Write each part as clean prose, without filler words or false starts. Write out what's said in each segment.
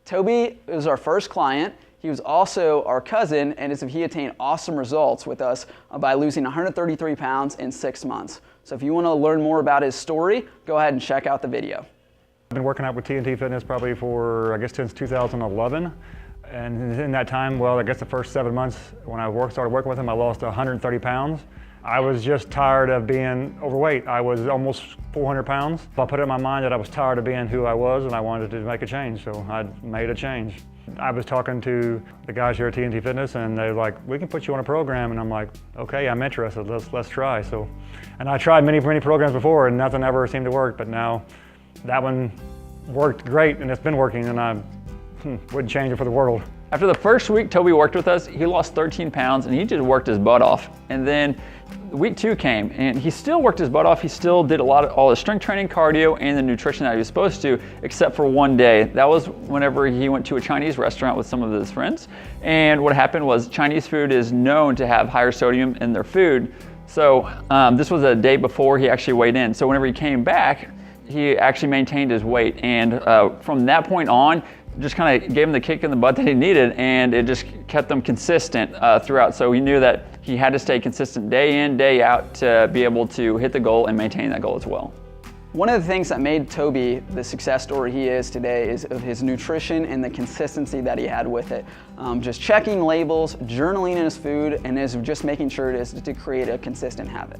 Toby was our first client. He was also our cousin, and he attained awesome results with us by losing 133 pounds in 6 months. So if you want to learn more about his story, go ahead and check out the video. I've been working out with T&T Fitness probably for, I guess, since 2011. And in that time, well, I guess the first 7 months when I started working with him, I lost 130 pounds. I was just tired of being overweight. I was almost 400 pounds. I put it in my mind that I was tired of being who I was and I wanted to make a change, so I made a change. I was talking to the guys here at T&T Fitness and they're like, we can put you on a program, and I'm like, okay, I'm interested, let's try. So, and I tried many programs before and nothing ever seemed to work, but now that one worked great and it's been working, and I wouldn't change it for the world. After the first week Toby worked with us, he lost 13 pounds and he just worked his butt off. And then week 2 came and he still worked his butt off. He still did all the strength training, cardio, and the nutrition that he was supposed to, except for one day. That was whenever he went to a Chinese restaurant with some of his friends. And what happened was Chinese food is known to have higher sodium in their food. So this was a day before he actually weighed in. So whenever he came back, he actually maintained his weight. And from that point on, just kind of gave him the kick in the butt that he needed, and it just kept them consistent throughout. So he knew that he had to stay consistent day in, day out to be able to hit the goal and maintain that goal as well. One of the things that made Toby the success story he is today is of his nutrition and the consistency that he had with it. Just checking labels, journaling in his food, and is just making sure it is to create a consistent habit.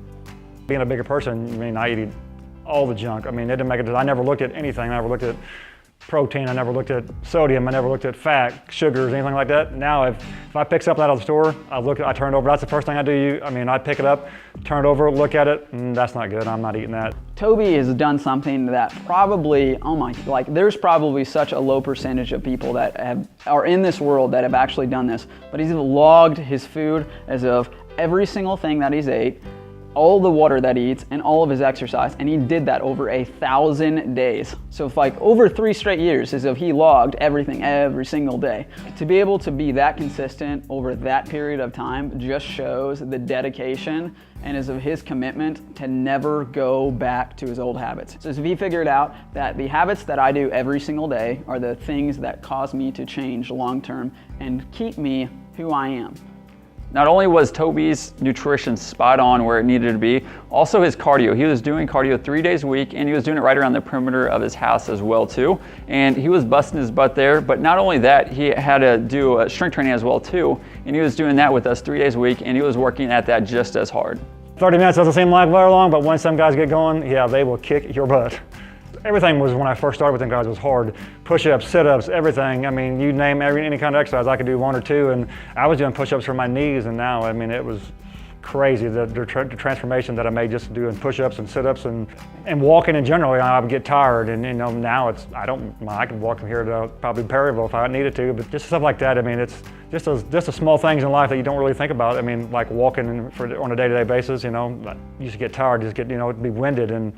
Being a bigger person, I mean, I eat all the junk. I mean, it didn't make it. I never looked at anything. I never looked at protein, I never looked at sodium, I never looked at fat, sugars, anything like that. Now if I pick something out of the store, I turn it over. That's the first thing I do. I pick it up, turn it over, look at it, and that's not good. I'm not eating that. Toby has done something that probably, there's probably such a low percentage of people that are in this world that have actually done this, but he's logged his food as of every single thing that he's ate, all the water that he eats, and all of his exercise, and he did that over 1,000 days. So if over 3 straight years as if he logged everything every single day. To be able to be that consistent over that period of time just shows the dedication and as of his commitment to never go back to his old habits. So if he figured out that the habits that I do every single day are the things that cause me to change long term and keep me who I am. Not only was Toby's nutrition spot on where it needed to be, also his cardio. He was doing cardio 3 days a week, and he was doing it right around the perimeter of his house as well too. And he was busting his butt there, but not only that, he had to do strength training as well too. And he was doing that with us 3 days a week, and he was working at that just as hard. 30 minutes doesn't seem like very long, but when some guys get going, yeah, they will kick your butt. Everything was, when I first started with them guys, was hard. Push-ups, sit-ups, everything. I mean, you name any kind of exercise, I could do 1 or 2, and I was doing push-ups for my knees, and now, I mean, it was crazy, the transformation that I made just doing push-ups and sit-ups and walking in general. I would get tired, and now I could walk from here to probably Perryville if I needed to, but just stuff like that. I mean, it's just the small things in life that you don't really think about. I mean, like walking on a day-to-day basis, you used to get tired, just get, be winded, and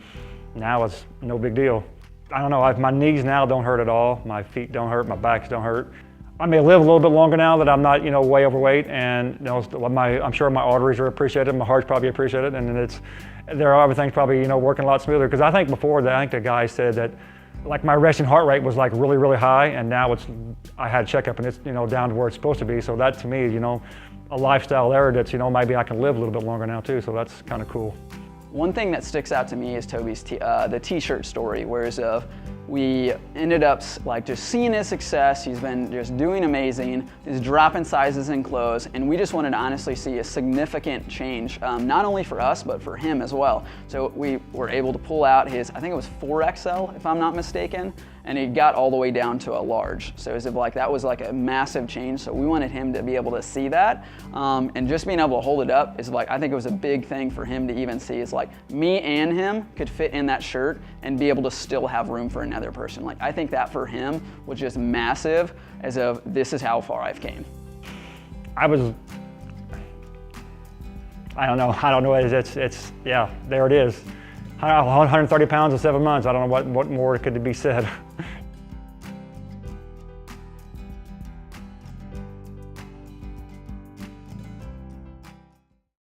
now it's no big deal. I don't know, my knees now don't hurt at all. My feet don't hurt, my backs don't hurt. I may live a little bit longer now that I'm not, way overweight, and I'm sure my arteries are appreciated, my heart's probably appreciated, and everything's probably, working a lot smoother. Because I think before that, I think the guy said that my resting heart rate was really, really high, and now I had a checkup and it's, down to where it's supposed to be. So that to me, a lifestyle there that's, maybe I can live a little bit longer now too, so that's kind of cool. One thing that sticks out to me is Toby's the t-shirt story, whereas we ended up just seeing his success. He's been just doing amazing. He's dropping sizes in clothes, and we just wanted to honestly see a significant change, not only for us, but for him as well. So we were able to pull out his, I think it was 4XL, if I'm not mistaken, and he got all the way down to a large. So as if that was a massive change. So we wanted him to be able to see that, and just being able to hold it up is I think it was a big thing for him to even see. Is me and him could fit in that shirt and be able to still have room for another person. I think that for him was just massive, as of this is how far I've came. I don't know, it's yeah, there it is. 130 pounds in 7 months. I don't know what more could be said.